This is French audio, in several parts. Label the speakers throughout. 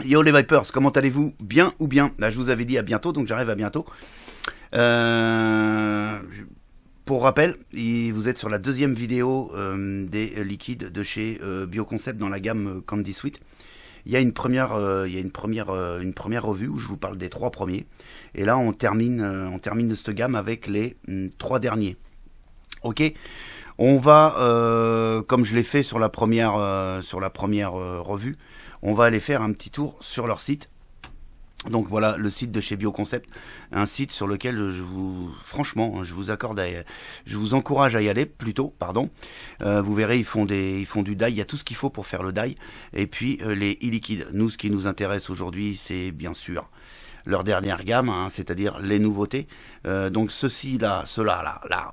Speaker 1: Yo les Vipers, comment allez-vous? Bien ou bien? Là, je vous avais dit à bientôt, donc j'arrive à bientôt. Euh, pour rappel, vous êtes sur la deuxième vidéo des liquides de chez Bioconcept dans la gamme Candy Sweet. Il y a une première revue où je vous parle des 3 premiers. Et là, on termine de cette gamme avec les 3 derniers. Ok. On va, comme je l'ai fait sur la première revue, on va aller faire un petit tour sur leur site. Donc voilà le site de chez Bioconcept, un site sur lequel je vous encourage à y aller plutôt, pardon. Vous verrez, ils font du dye, il y a tout ce qu'il faut pour faire le dye. Et puis les e-liquides. Nous, ce qui nous intéresse aujourd'hui, c'est bien sûr leur dernière gamme, hein, c'est-à-dire les nouveautés. Donc ceux-là,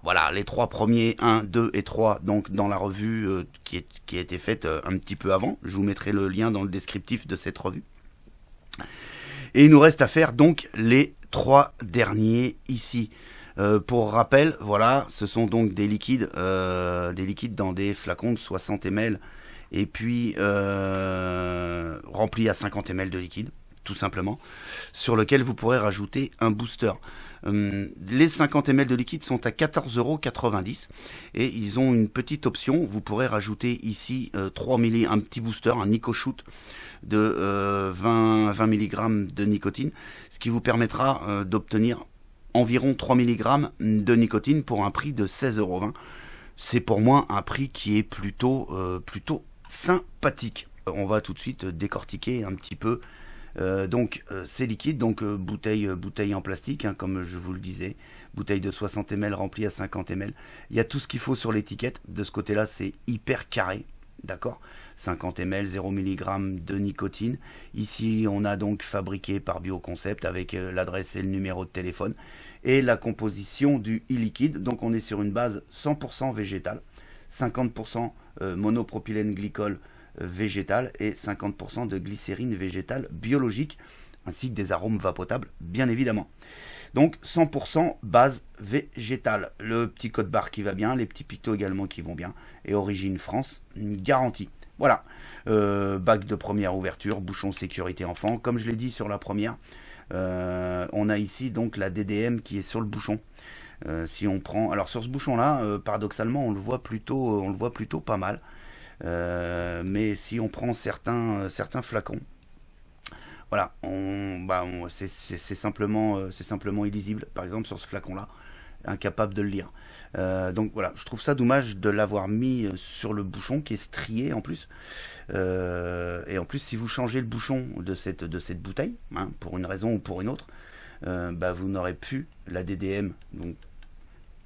Speaker 1: voilà, les 3 premiers, 1, 2 et 3, donc dans la revue qui a été faite un petit peu avant. Je vous mettrai le lien dans le descriptif de cette revue. Et il nous reste à faire donc les 3 derniers ici. Pour rappel, voilà, ce sont donc des liquides dans des flacons de 60 ml et puis remplis à 50 ml de liquide, tout simplement, sur lequel vous pourrez rajouter un booster. Les 50 ml de liquide sont à 14,90 € et ils ont une petite option. Vous pourrez rajouter ici 3 ml, un petit booster, un NicoShoot de 20 mg de nicotine, ce qui vous permettra d'obtenir environ 3 mg de nicotine pour un prix de 16,20 €. C'est pour moi un prix qui est plutôt sympathique. On va tout de suite décortiquer un petit peu ces liquides, donc bouteille en plastique, hein, comme je vous le disais, bouteille de 60 ml remplie à 50 ml. Il y a tout ce qu'il faut sur l'étiquette. De ce côté-là, c'est hyper carré, d'accord. 50 ml, 0 mg de nicotine. Ici, on a donc fabriqué par Bioconcept avec l'adresse et le numéro de téléphone et la composition du e-liquide. Donc, on est sur une base 100% végétale, 50% monopropylène glycol végétal et 50% de glycérine végétale biologique, ainsi que des arômes vapotables, bien évidemment. Donc 100% base végétale. Le petit code barre qui va bien, les petits pictos également qui vont bien, et origine France, une garantie. Voilà, bac de première ouverture, bouchon sécurité enfant. Comme je l'ai dit sur la première, on a ici donc la DDM qui est sur le bouchon. Si on prend, alors sur ce bouchon-là, paradoxalement, on le voit plutôt pas mal. Mais si on prend certains flacons, voilà, c'est simplement illisible. Par exemple sur ce flacon-là, incapable de le lire. Donc voilà, je trouve ça dommage de l'avoir mis sur le bouchon qui est strié en plus. Et en plus, si vous changez le bouchon de cette bouteille, hein, pour une raison ou pour une autre, vous n'aurez plus la DDM. Donc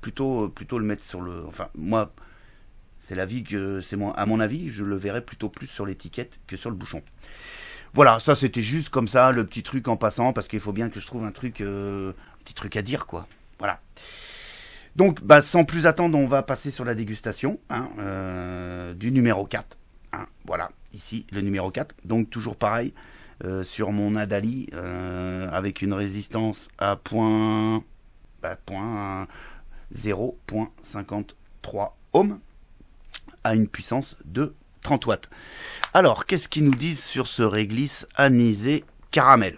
Speaker 1: plutôt le mettre sur le. Enfin moi. C'est l'avis que c'est moi, à mon avis, je le verrais plutôt plus sur l'étiquette que sur le bouchon. Voilà, ça c'était juste comme ça, le petit truc en passant, parce qu'il faut bien que je trouve un petit truc à dire, quoi. Voilà. Donc, sans plus attendre, on va passer sur la dégustation hein, du numéro 4. Hein, voilà, ici, le numéro 4. Donc, toujours pareil, sur mon Adali, avec une résistance à 0,53 ohms. À une puissance de 30 watts. Alors, qu'est-ce qu'ils nous disent sur ce réglisse anisé caramel?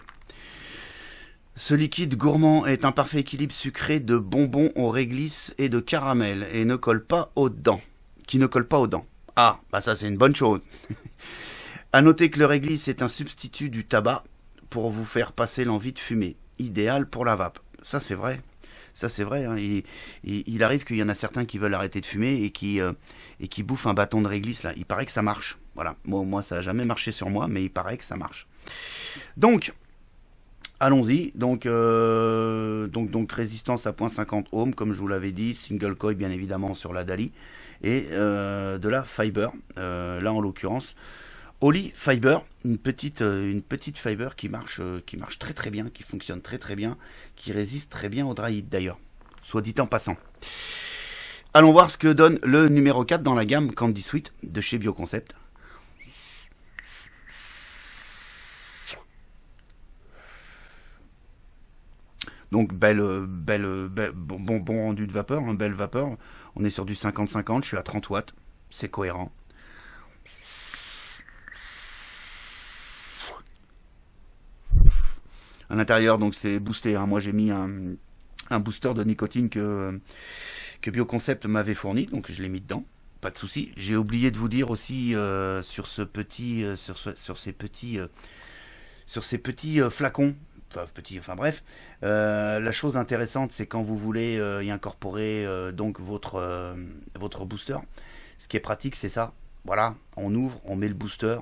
Speaker 1: Ce liquide gourmand est un parfait équilibre sucré de bonbons au réglisse et de caramel et ne colle pas aux dents. Qui ne colle pas aux dents. Ah, ça c'est une bonne chose. À noter que le réglisse est un substitut du tabac pour vous faire passer l'envie de fumer. Idéal pour la vape. Ça c'est vrai. Ça c'est vrai, hein. Il arrive qu'il y en a certains qui veulent arrêter de fumer et qui bouffent un bâton de réglisse là. Il paraît que ça marche. Voilà. Moi ça n'a jamais marché sur moi, mais il paraît que ça marche. Donc, allons-y. Donc résistance à 0,50 ohms, comme je vous l'avais dit, single coil bien évidemment sur la Dali et de la fiber. Là en l'occurrence, Holy Fiber, une petite fiber qui marche très très bien, qui fonctionne très très bien, qui résiste très bien au dry heat d'ailleurs, soit dit en passant. Allons voir ce que donne le numéro 4 dans la gamme Candy Sweet de chez Bioconcept. Donc bon rendu de vapeur, hein, belle vapeur. On est sur du 50-50, je suis à 30 watts, c'est cohérent. À l'intérieur, donc c'est boosté, hein. Moi j'ai mis un booster de nicotine que Bioconcept m'avait fourni, donc je l'ai mis dedans. Pas de souci. J'ai oublié de vous dire aussi sur ces petits flacons, enfin bref, la chose intéressante, c'est quand vous voulez y incorporer donc votre booster. Ce qui est pratique, c'est ça. Voilà, on ouvre, on met le booster,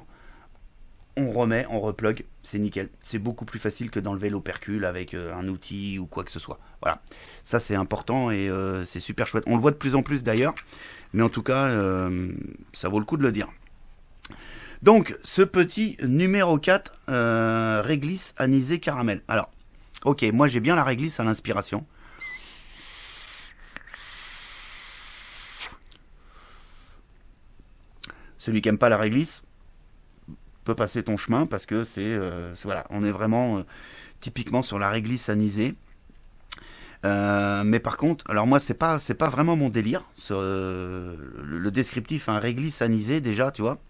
Speaker 1: on remet, on replug, c'est nickel. C'est beaucoup plus facile que d'enlever l'opercule avec un outil ou quoi que ce soit. Voilà, ça c'est important et c'est super chouette. On le voit de plus en plus d'ailleurs, mais en tout cas, ça vaut le coup de le dire. Donc, ce petit numéro 4, réglisse anisée caramel. Alors, ok, moi j'ai bien la réglisse à l'inspiration. Celui qui aime pas la réglisse peut passer ton chemin parce que voilà, on est vraiment typiquement sur la réglisse anisée. Mais par contre, alors moi c'est pas vraiment mon délire. Le descriptif, un réglisse anisée déjà, tu vois.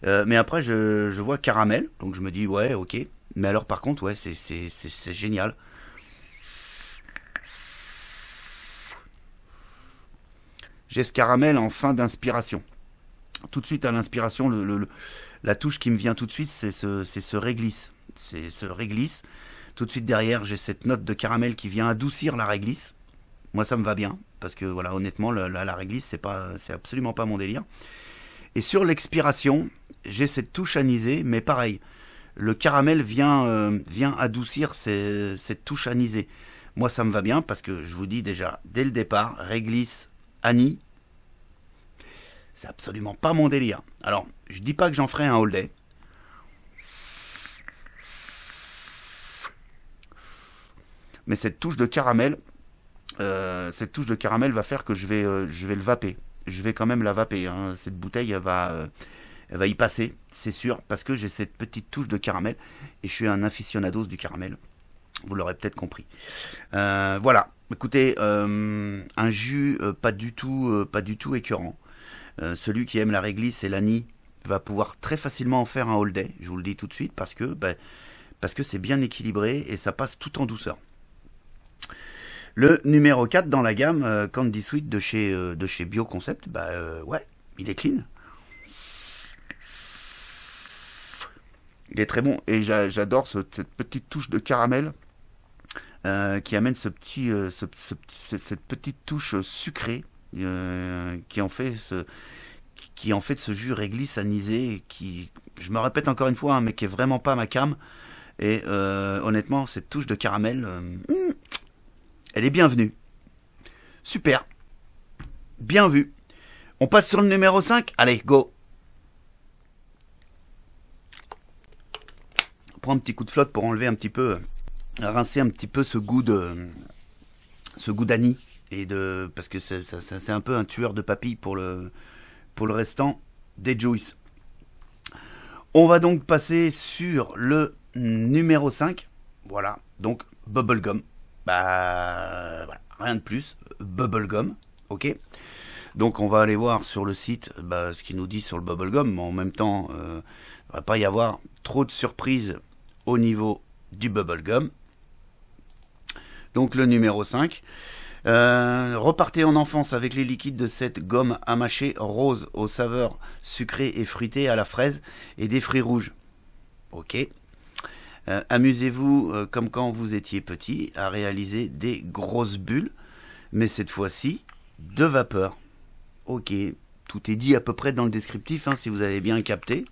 Speaker 1: Mais après je vois caramel, donc je me dis ouais ok. Mais alors par contre ouais c'est génial. J'ai ce caramel en fin d'inspiration. Tout de suite à l'inspiration, la touche qui me vient tout de suite, c'est ce réglisse. C'est ce réglisse. Tout de suite derrière, j'ai cette note de caramel qui vient adoucir la réglisse. Moi, ça me va bien, parce que voilà, honnêtement, la réglisse, c'est absolument pas mon délire. Et sur l'expiration, j'ai cette touche anisée, mais pareil, le caramel vient adoucir cette touche anisée. Moi, ça me va bien, parce que je vous dis déjà, dès le départ, réglisse, anis, c'est absolument pas mon délire. Alors, je dis pas que j'en ferai un all day. Mais cette touche de caramel va faire que je vais le vaper. Je vais quand même la vaper, hein. Cette bouteille, elle va y passer, c'est sûr, parce que j'ai cette petite touche de caramel. Et je suis un aficionados du caramel. Vous l'aurez peut-être compris. Voilà. Écoutez, un jus pas du tout écœurant. Celui qui aime la réglisse et l'ani va pouvoir très facilement en faire un all day, je vous le dis tout de suite, parce que c'est bien équilibré et ça passe tout en douceur. Le numéro 4 dans la gamme, Candy Sweet de chez Bioconcept, ouais, il est clean. Il est très bon et j'adore cette petite touche de caramel qui amène cette petite touche sucrée. Qui en fait de ce jus réglisse anisé qui, je me répète encore une fois, hein, mais qui est vraiment pas ma came. Et honnêtement, cette touche de caramel, elle est bienvenue. Super. Bien vu. On passe sur le numéro 5. Allez, go. On prend un petit coup de flotte pour enlever un petit peu, rincer un petit peu ce goût d'anis. Parce que c'est un peu un tueur de papilles pour le restant des Juice. On va donc passer sur le numéro 5. Voilà, donc Bubblegum. Voilà, rien de plus. Bubblegum, ok. Donc on va aller voir sur le site ce qu'il nous dit sur le Bubblegum. Mais en même temps, il ne va pas y avoir trop de surprises au niveau du Bubblegum. Donc le numéro 5. Repartez en enfance avec les liquides de cette gomme à mâcher rose aux saveurs sucrées et fruitées à la fraise et des fruits rouges. Ok. Amusez-vous comme quand vous étiez petit à réaliser des grosses bulles, mais cette fois-ci de vapeur. Ok. Tout est dit à peu près dans le descriptif, hein, si vous avez bien capté.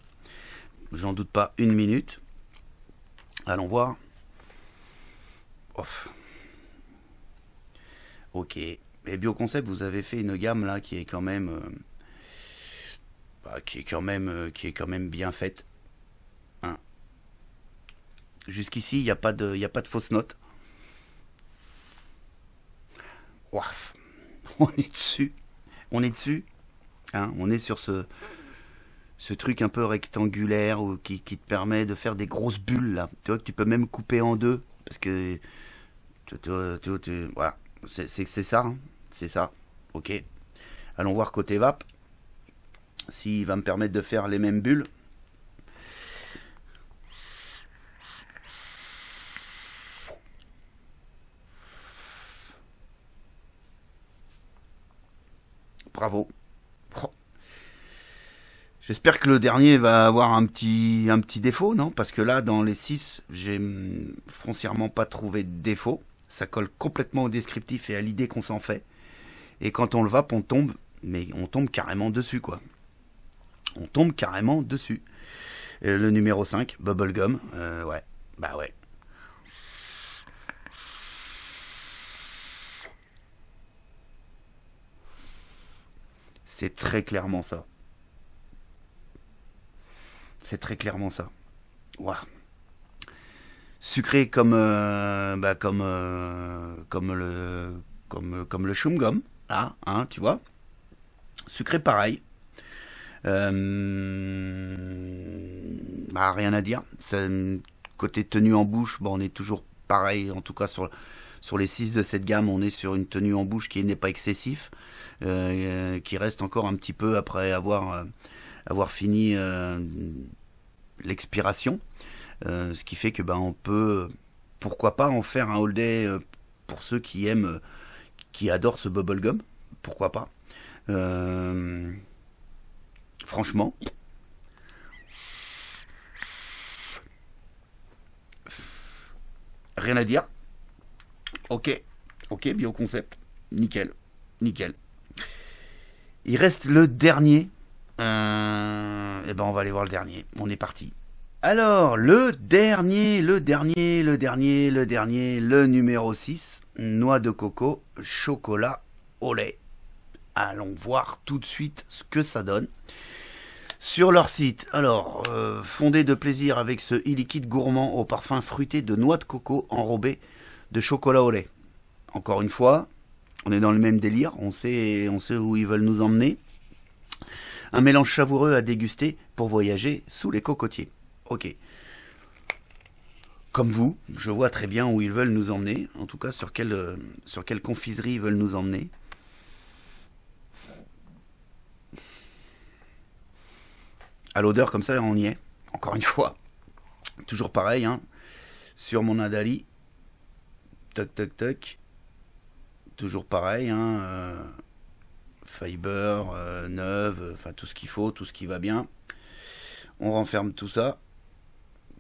Speaker 1: J'en doute pas une minute. Allons voir. Ouf. Ok. Et Bioconcept, vous avez fait une gamme là qui est quand même, qui est quand même bien faite. Hein. Jusqu'ici, il n'y a pas de fausse note. Wow. On est dessus. On est dessus. Hein. On est sur ce truc un peu rectangulaire qui te permet de faire des grosses bulles là. Tu vois que tu peux même couper en deux parce que voilà. C'est ça, hein. C'est ça. Ok. Allons voir côté vape. S'il va me permettre de faire les mêmes bulles. Bravo. Oh. J'espère que le dernier va avoir un petit défaut, non? Parce que là, dans les 6, j'ai foncièrement pas trouvé de défaut. Ça colle complètement au descriptif et à l'idée qu'on s'en fait. Et quand on le vape, on tombe, mais on tombe carrément dessus, quoi. On tombe carrément dessus. Et le numéro 5, Bubblegum, ouais, bah ouais. C'est très clairement ça. C'est très clairement ça. Waouh. Sucré comme comme le chewing gum, là, hein, tu vois. Sucré pareil. Bah, rien à dire. Côté tenue en bouche, bon, on est toujours pareil, en tout cas sur les 6 de cette gamme, on est sur une tenue en bouche qui n'est pas excessif, qui reste encore un petit peu après avoir fini l'expiration. Ce qui fait que ben, on peut, pourquoi pas, en faire un all day pour ceux qui aiment, qui adorent ce bubblegum. Pourquoi pas. Franchement. Rien à dire. Ok, bioconcept. Nickel, nickel. Il reste le dernier. Et ben on va aller voir le dernier. On est parti. Alors, le numéro 6, noix de coco, chocolat au lait. Allons voir tout de suite ce que ça donne. Sur leur site, alors, fondé de plaisir avec ce e-liquide gourmand au parfum fruité de noix de coco enrobé de chocolat au lait. Encore une fois, on est dans le même délire, on sait où ils veulent nous emmener. Un mélange savoureux à déguster pour voyager sous les cocotiers. Ok. Comme vous, je vois très bien où ils veulent nous emmener, en tout cas sur quelle confiserie ils veulent nous emmener. À l'odeur comme ça, on y est. Encore une fois. Toujours pareil, hein. Sur mon Adali. Toc, toc, toc. Toujours pareil, hein. Fiber, neuve, enfin tout ce qu'il faut, tout ce qui va bien. On renferme tout ça.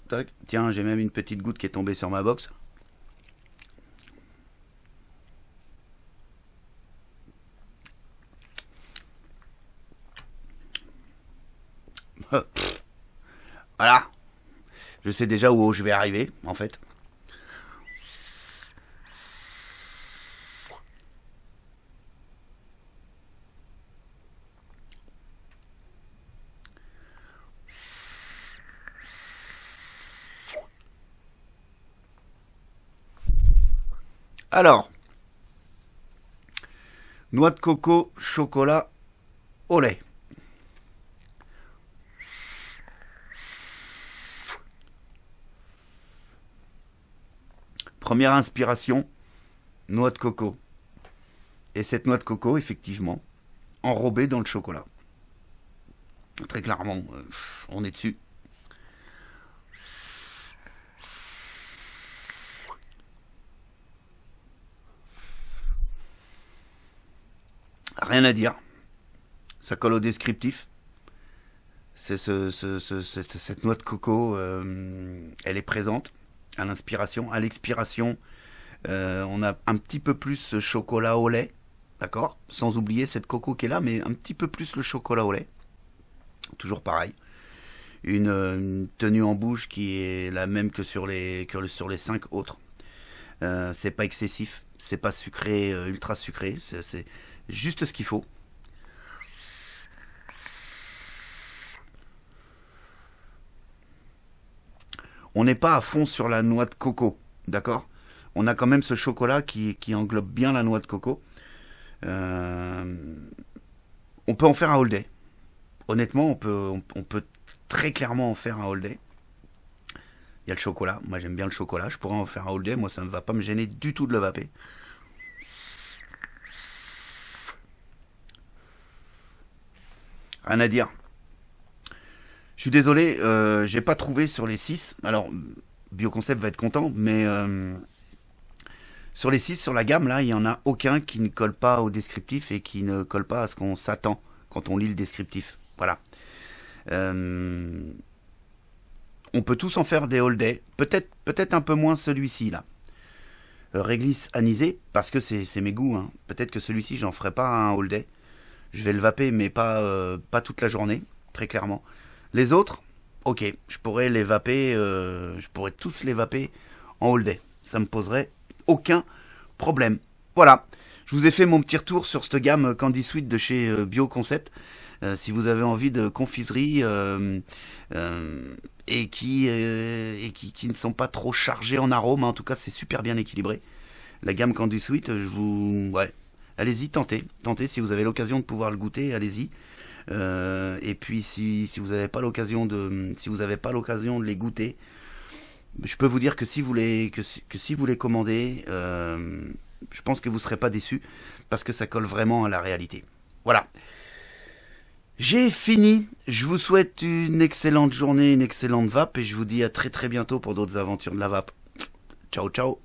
Speaker 1: Tac. Tiens, j'ai même une petite goutte qui est tombée sur ma box. Voilà. Je sais déjà où je vais arriver, en fait. Alors, noix de coco, chocolat au lait. Première inspiration, noix de coco. Et cette noix de coco, effectivement, enrobée dans le chocolat. Très clairement, on est dessus. Rien à dire. Ça colle au descriptif. Cette noix de coco, elle est présente à l'inspiration. À l'expiration, on a un petit peu plus ce chocolat au lait. D'accord? Sans oublier cette coco qui est là, mais un petit peu plus le chocolat au lait. Toujours pareil. Une tenue en bouche qui est la même que sur les 5 autres. C'est pas excessif. C'est pas sucré, ultra sucré. C'est juste ce qu'il faut. On n'est pas à fond sur la noix de coco, d'accord? On a quand même ce chocolat qui englobe bien la noix de coco. On peut en faire un all day. Honnêtement, on peut très clairement en faire un all day. Il y a le chocolat. Moi, j'aime bien le chocolat. Je pourrais en faire un all day. Moi, ça ne va pas me gêner du tout de le vaper. Rien à dire. Je suis désolé, j'ai pas trouvé sur les 6. Alors, Bioconcept va être content, mais Sur les 6, sur la gamme, là, il n'y en a aucun qui ne colle pas au descriptif et qui ne colle pas à ce qu'on s'attend quand on lit le descriptif. Voilà. On peut tous en faire des all day. Peut-être un peu moins celui-ci, là. Réglisse anisée, parce que c'est mes goûts. Hein. Peut-être que celui-ci, j'en ferai pas un all day. Je vais le vaper, mais pas toute la journée, très clairement. Les autres, ok, je pourrais les vaper, je pourrais tous les vaper en all day. Ça me poserait aucun problème. Voilà, je vous ai fait mon petit retour sur cette gamme Candy Sweet de chez Bioconcept. Si vous avez envie de confiserie et qui ne sont pas trop chargés en arômes, en tout cas c'est super bien équilibré. La gamme Candy Sweet, ouais, allez-y, tentez si vous avez l'occasion de pouvoir le goûter, allez-y. Et puis si vous n'avez pas l'occasion de les goûter, je peux vous dire que si vous les commandez, je pense que vous ne serez pas déçus parce que ça colle vraiment à la réalité. Voilà. J'ai fini. Je vous souhaite une excellente journée, une excellente vape et je vous dis à très très bientôt pour d'autres aventures de la vape. Ciao ciao.